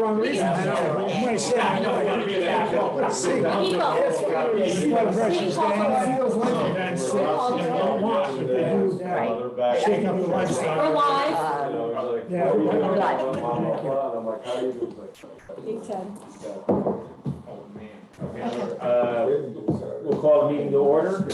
wrong reason. I don't know. You might say, I know. Let's see. If blood pressure's down, feels like it, that's it. You don't want to do that. Shake up the lifestyle. We're live. Yeah. We're live. Big Ten. We'll call the meeting to order.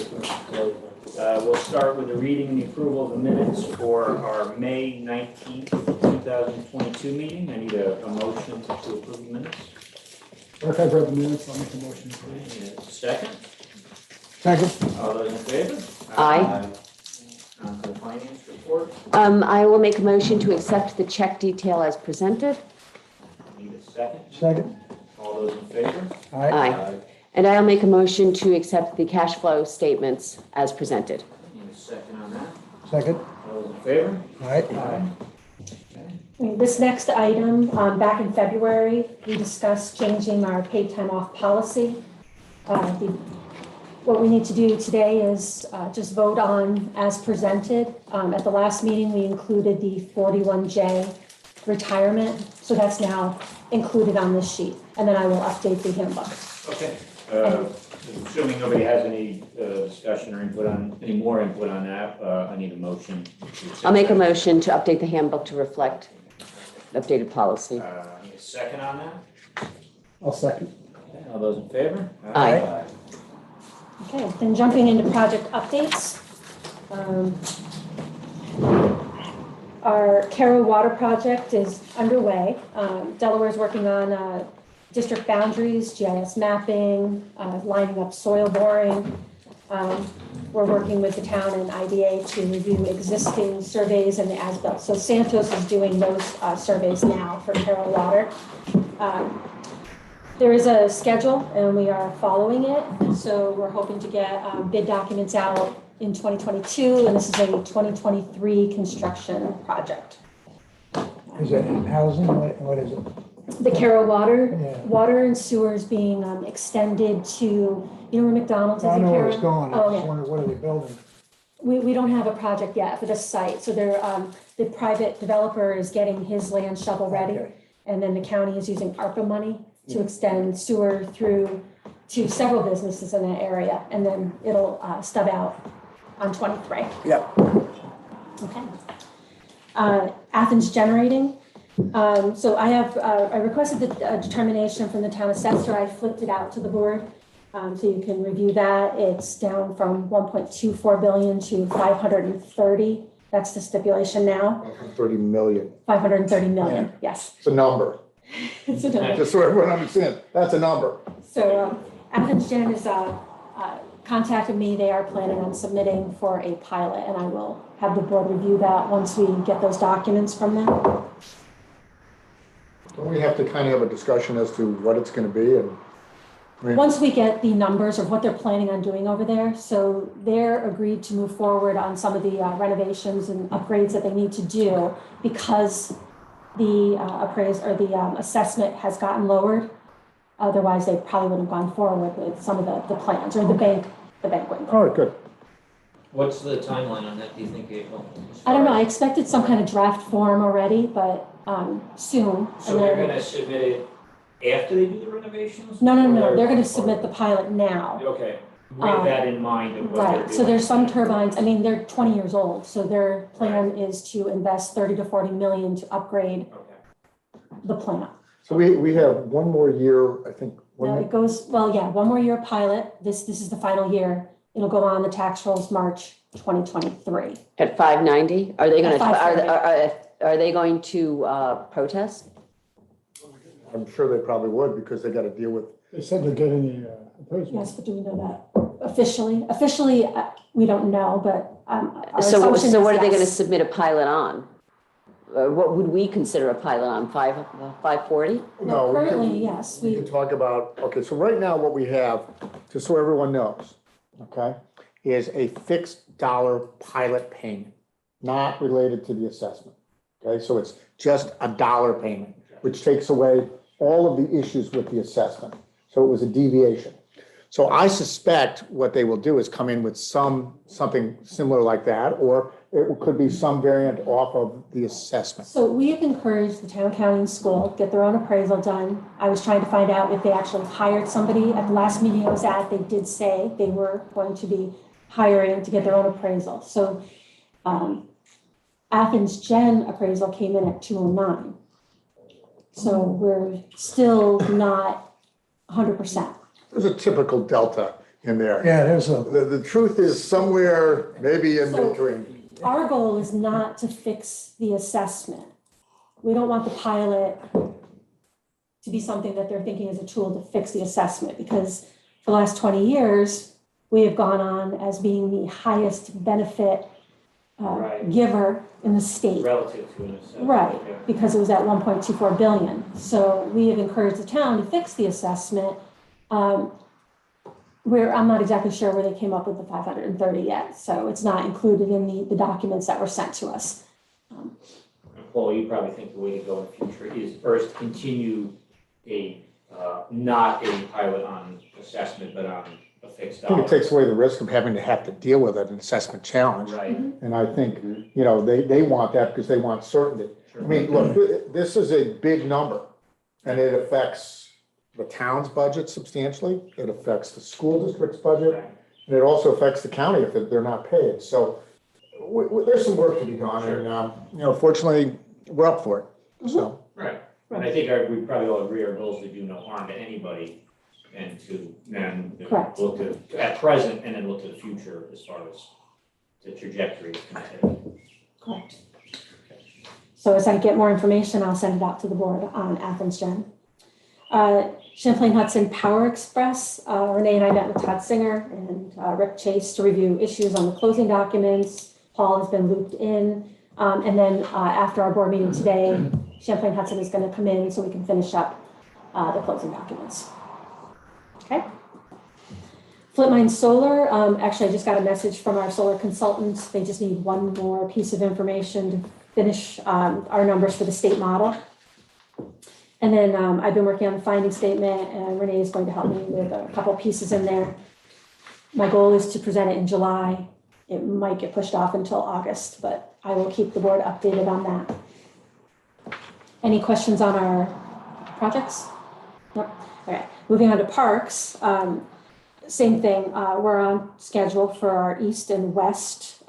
We'll start with the reading and the approval of the minutes for our May 19th, 2022 meeting. I need a motion to approve the minutes. If I've read the minutes, I'll make a motion. Second? Second. All those in favor? Aye. On to the finance report. I will make a motion to accept the check detail as presented. Need a second? Second. All those in favor? Aye. And I'll make a motion to accept the cash flow statements as presented. Need a second on that? Second. All those in favor? Aye. This next item, back in February, we discussed changing our paid time off policy. What we need to do today is just vote on as presented. At the last meeting, we included the 41J retirement, so that's now included on this sheet. And then I will update the handbook. Okay. Assuming nobody has any discussion or input on, any more input on that, I need a motion. I'll make a motion to update the handbook to reflect updated policy. Need a second on that? I'll second. Okay, all those in favor? Aye. Okay, then jumping into project updates. Our Carroll Water project is underway. Delaware's working on district boundaries, GIS mapping, lining up soil boring. We're working with the town and IDA to review existing surveys and the as-built. So Santos is doing those surveys now for Carroll Water. There is a schedule and we are following it. So we're hoping to get bid documents out in 2022, and this is a 2023 construction project. Is it housing? What is it? The Carroll Water, Yeah. water and sewers being extended to, you know where McDonald's is I in know where Carroll? it's going. I Oh, just yeah. wonder what are they building? We don't have a project yet for the site. So they're, the private developer is getting his land shovel ready. Okay. And then the county is using ARPA money to extend sewer through to several businesses in that area. And then it'll stub out on 23. Yeah. Okay. Athens Generating. So I have, I requested the determination from the town assessor. I flipped it out to the board. So you can review that. It's down from 1.24 billion to 530. That's the stipulation now. 30 million. 530 million, yes. It's a number. It's a number. Just so everyone understands, that's a number. So Athens Gen has contacted me. They are planning on submitting for a pilot, and I will have the board review that once we get those documents from them. Don't we have to kind of have a discussion as to what it's going to be? And Once we get the numbers of what they're planning on doing over there, so they're agreed to move forward on some of the renovations and upgrades that they need to do because the assessment has gotten lowered. Otherwise, they probably would have gone forward with some of the plans, or the bank wouldn't. all right, good. What's the timeline on that, do you think, April? I don't know, I expected some kind of draft form already, but soon. So And they're then- gonna submit it after they do the renovations? No, they're gonna submit the pilot now. Okay, with that in mind of what they're Right, doing. so there's some turbines, I mean, they're 20 years old, so their plan is to invest 30 to 40 million to upgrade Okay. the plant. So we have one more year, I think. Now it goes, well, yeah, one more year pilot, this is the final year. It'll go on the tax rolls March 2023. At 590, are they going At to, 530. are they going to protest? I'm sure they probably would because they got to deal with. They said they're getting the appraisal. Yes, but do we know that officially? Officially, we don't know, but our So assumption is what are they going to yes. submit a pilot on? What would we consider a pilot on, 540? No, we currently, can- yes, We can talk about, okay, so right now what we have, just so everyone knows, okay, is a fixed dollar pilot payment, not related to the assessment. Okay, so it's just a dollar payment, which takes away all of the issues with the assessment. So it was a deviation. So I suspect what they will do is come in with something similar like that, or it could be some variant off of the assessment. So we have encouraged the town, county, and school, get their own appraisal done. I was trying to find out if they actually hired somebody. At the last meeting I was at, they did say they were going to be hiring to get their own appraisal. So Athens Gen appraisal came in at 209. So we're still not 100%. There's a typical delta in there. Yeah, there's a, The truth is somewhere maybe in So- between. Our goal is not to fix the assessment. We don't want the pilot to be something that they're thinking is a tool to fix the assessment, because for the last 20 years, we have gone on as being the highest benefit Right. giver in the state. Relative to an assessment. Right, Yeah. because it was at 1.24 billion. So we have encouraged the town to fix the assessment. I'm not exactly sure where they came up with the 530 yet, so it's not included in the documents that were sent to us. Paul, you probably think the way to go in the future is first continue not a pilot on assessment, but on a fixed I think dollar. it takes away the risk of having to have to deal with an assessment challenge. Right. And I think, they want that because they want certainty. I mean, look, this is a big number, and it affects the town's budget substantially. It affects the school district's budget, Right. and it also affects the county if they're not paid. So there's some work to be done, Sure. and, fortunately, we're up for it, so. Right. And I think we probably all agree our goal is to do no harm to anybody and to then Correct. look at present and then look to the future as far as the trajectory is concerned. Correct. So as I get more information, I'll send it out to the board on Athens Gen. Champlain Hudson Power Express, Renee and I met with Todd Singer and Rick Chase to review issues on the closing documents. Paul has been looped in. And then after our board meeting today, Champlain Hudson is going to come in so we can finish up the closing documents. Okay. Flipmine Solar, actually I just got a message from our solar consultants. They just need one more piece of information to finish our numbers for the state model. And then I've been working on the finding statement, and Renee is going to help me with a couple pieces in there. My goal is to present it in July. It might get pushed off until August, but I will keep the board updated on that. Any questions on our projects? Nope. All right, moving on to parks. Same thing, we're on schedule for our east and west.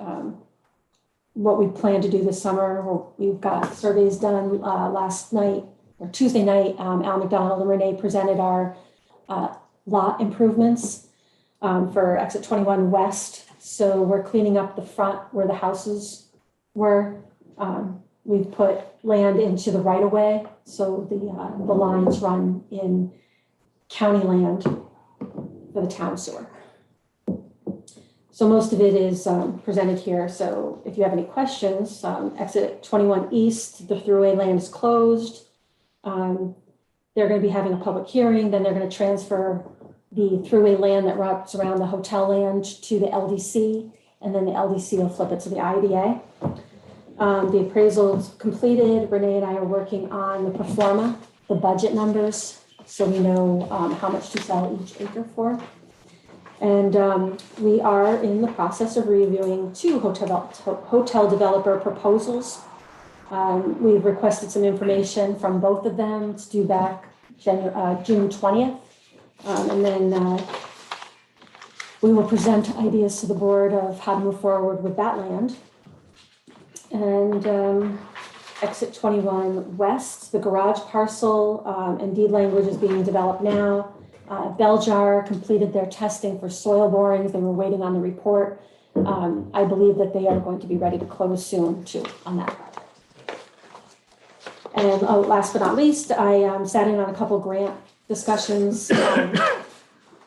What we plan to do this summer, we've got surveys done last night, or Tuesday night. Al McDonald and Renee presented our lot improvements for exit 21 west. So we're cleaning up the front where the houses were. We've put land into the right of way, so the lines run in county land for the town sewer. So most of it is presented here. So if you have any questions, exit 21 east, the throughway land is closed. They're going to be having a public hearing, then they're going to transfer the throughway land that wraps around the hotel land to the LDC, and then the LDC will flip it to the IDA. The appraisal's completed. Renee and I are working on the pro forma, the budget numbers, so we know how much to sell each acre for. And we are in the process of reviewing 2 hotel developer proposals. We've requested some information from both of them. It's due back June 20th. And then we will present ideas to the board of how to move forward with that land. And exit 21 west, the garage parcel and deed language is being developed now. Beljar completed their testing for soil borings. They were waiting on the report. I believe that they are going to be ready to close soon too on that project. And last but not least, I sat in on a couple grant discussions,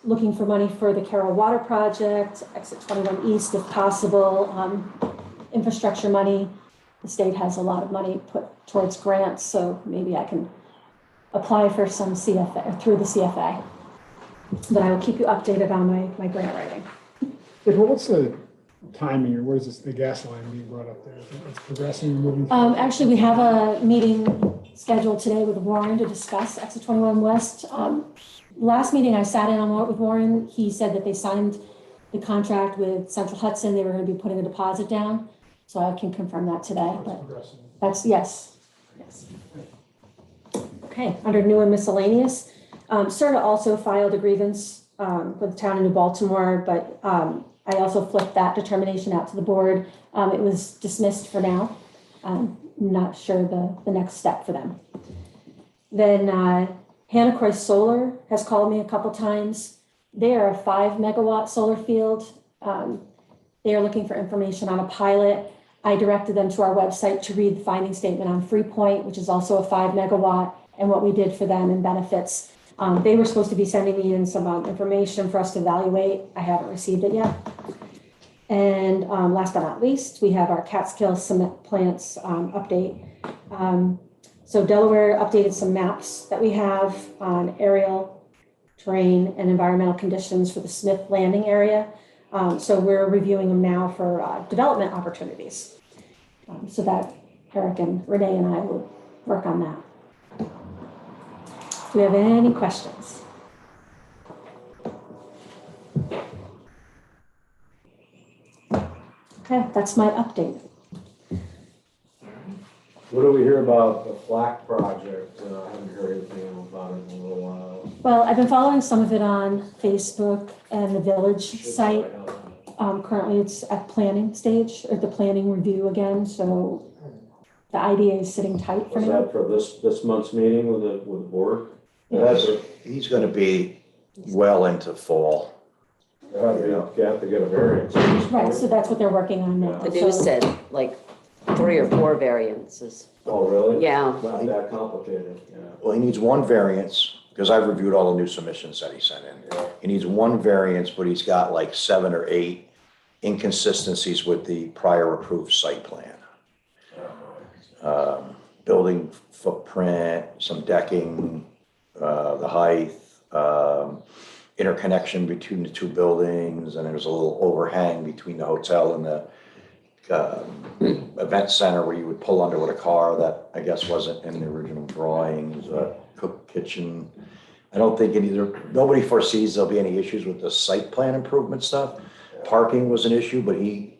looking for money for the Carroll Water Project, exit 21 east if possible, infrastructure money. The state has a lot of money put towards grants, so maybe I can apply for some CFA, through the CFA. But I will keep you updated on my grant writing. well, what's the timing, or what is this, the gas line being brought up there? It's progressing, moving? Actually, we have a meeting scheduled today with Warren to discuss exit 21 West. Last meeting I sat in on with Warren, he said that they signed the contract with Central Hudson. They were going to be putting a deposit down. So I can confirm that today, but that's, yes. Okay, under new and miscellaneous, CERTA also filed a grievance with the town of New Baltimore, but I also flipped that determination out to the board. It was dismissed for now. Not sure the next step for them. Then Hannah Croix Solar has called me a couple times. They are a 5 megawatt solar field. They are looking for information on a pilot. I directed them to our website to read the finding statement on Freepoint, which is also a 5 megawatt, and what we did for them and benefits. They were supposed to be sending me in some information for us to evaluate. I haven't received it yet. And last but not least, we have our Catskill cement plants update. So Delaware updated some maps that we have on aerial, terrain, and environmental conditions for the Smith Landing area. So we're reviewing them now for development opportunities. So that Eric and Renee and I will work on that. Do we have any questions? Okay, that's my update. What do we hear about the FLAC project? I haven't heard anything about it in a little while. Well, I've been following some of it on Facebook and the village site. Currently it's at planning stage, or the planning review again, so the IDA is sitting tight for Was now. that for this month's meeting with the board? He's gonna be well into fall. You have to get a variance. Right, so that's what they're working on now. The news So- said like 3 or 4 variances. Oh, really? Yeah. Not that complicated, yeah. Well, he needs one variance, because I've reviewed all the new submissions that he sent in. Yeah. He needs one variance, but he's got like 7 or 8 inconsistencies with the prior approved site plan. Building footprint, some decking, the height, interconnection between the 2 buildings, and there's a little overhang between the hotel and the event center where you would pull under with a car that I guess wasn't in the original drawings, cook kitchen. I don't think nobody foresees there'll be any issues with the site plan improvement stuff. Parking was an issue, but he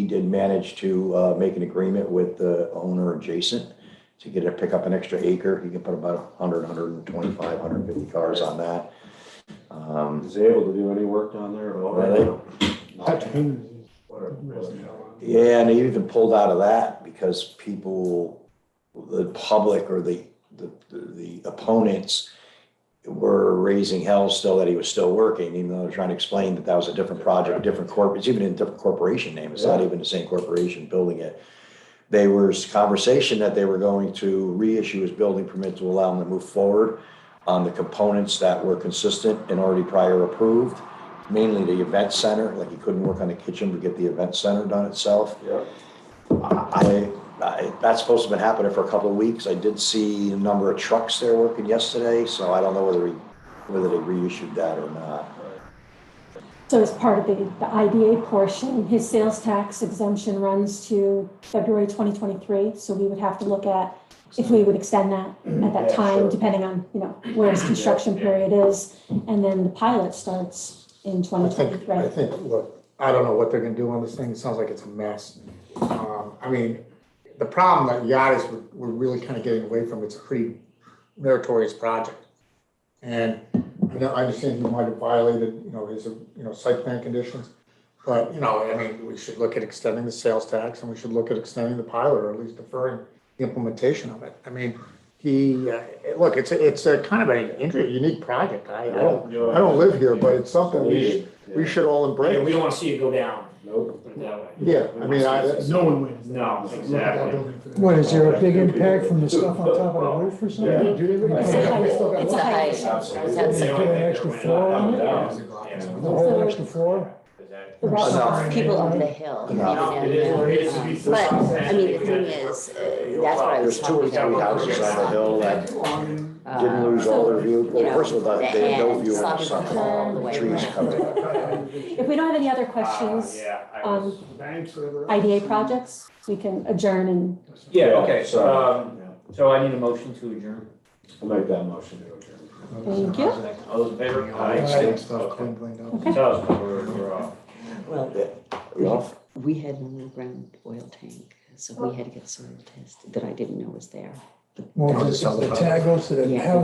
did manage to make an agreement with the owner adjacent to get to pick up an extra acre. He can put about 100, 125, 150 cars on that. Is he able to do any work down there at all? Yeah, and he even pulled out of that because people, the public or the opponents were raising hell still that he was still working, even though they're trying to explain that that was a different project, a different it's even in a different corporation name. It's not even the same corporation building it. There was conversation that they were going to reissue his building permit to allow him to move forward on the components that were consistent and already prior approved, mainly the event center, like he couldn't work on the kitchen to get the event center done itself. Yeah. That's supposed to have been happening for a couple of weeks. I did see a number of trucks there working yesterday, so I don't know whether they reissued that or not. So as part of the IDA portion, his sales tax exemption runs to February 2023. So we would have to look at if we would extend that at that time, depending on, where his construction period is. And then the pilot starts in 2023. I think, look, I don't know what they're gonna do on this thing. It sounds like it's a mess. I mean, the problem that Yachty's we're really kind of getting away from, it's a pretty meritorious project. And I understand he might have violated, his, site plan conditions. But, we should look at extending the sales tax and we should look at extending the pilot, or at least deferring the implementation of it. I mean, look, it's a kind of an unique project. I don't live here, but it's something we should all embrace. Yeah, we don't want to see it go down. Nope. Put it that way. Yeah, I mean, No one wins. No, exactly. What, is there a big impact from the stuff on top of the roof or something? Yeah. It's a height. Put an extra floor on it? The whole extra floor? People up the hill. But, I mean, the thing is, that's what I was There's 2 or talking 3 about. houses on the hill that didn't lose all their view. Well, first of all, they had no view of the sun, all the way trees around. covered. If we don't have any other questions on IDA projects, we can adjourn and Yeah, okay, so, So I need a motion to adjourn. I'll make that motion to adjourn. Thank you. All those in favor? Aye. Stuff Clean, cleaned up. Okay. So, we're off. Well, We off? we had an underground oil tank, so we had to get soil tested that I didn't know was there. Well, the tag goes to the Yeah. house.